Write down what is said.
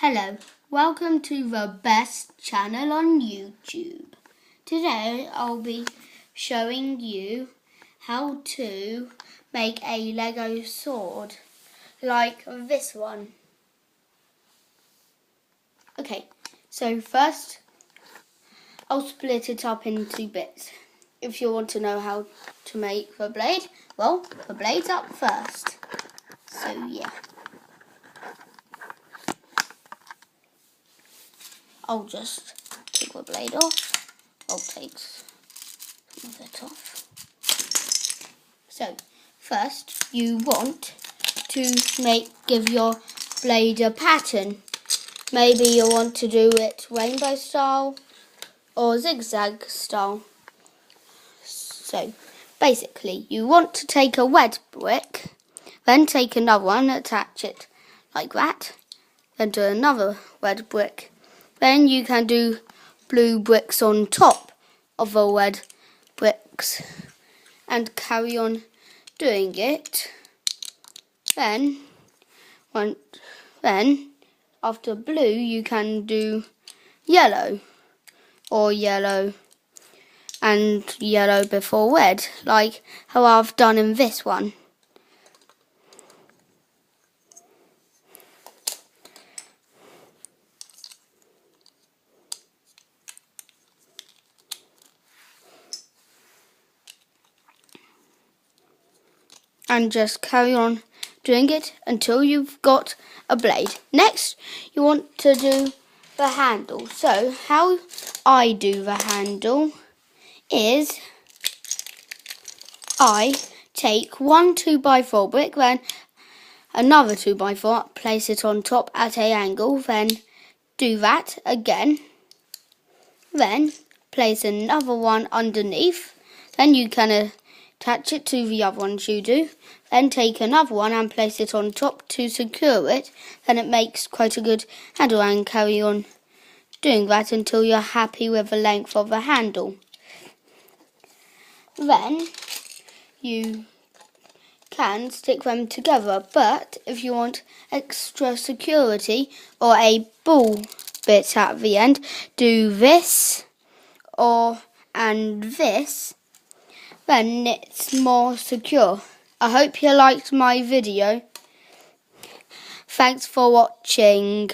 Hello, welcome to the best channel on YouTube. Today I'll be showing you how to make a Lego sword like this one. Okay, so first I'll split it up into bits. If you want to know how to make the blade, well, the blade's up first. So yeah. I'll just take the blade off. I'll take some of it off. So, first you want to give your blade a pattern. Maybe you want to do it rainbow style or zigzag style. So, basically, you want to take a red brick, then take another one, attach it like that, then do another red brick. Then you can do blue bricks on top of the red bricks and carry on doing it. Then after blue you can do yellow or yellow and yellow before red, like how I've done in this one. And just carry on doing it until you've got a blade. Next, you want to do the handle. So, how I do the handle is I take one 2x4 brick, then another 2x4, place it on top at an angle, then do that again. Then place another one underneath. Then you can attach it to the other ones you do. Then take another one and place it on top to secure it. Then it makes quite a good handle, and carry on doing that until you're happy with the length of the handle. Then you can stick them together, but if you want extra security or a ball bit at the end, do this and this, then it's more secure. I hope you liked my video. Thanks for watching.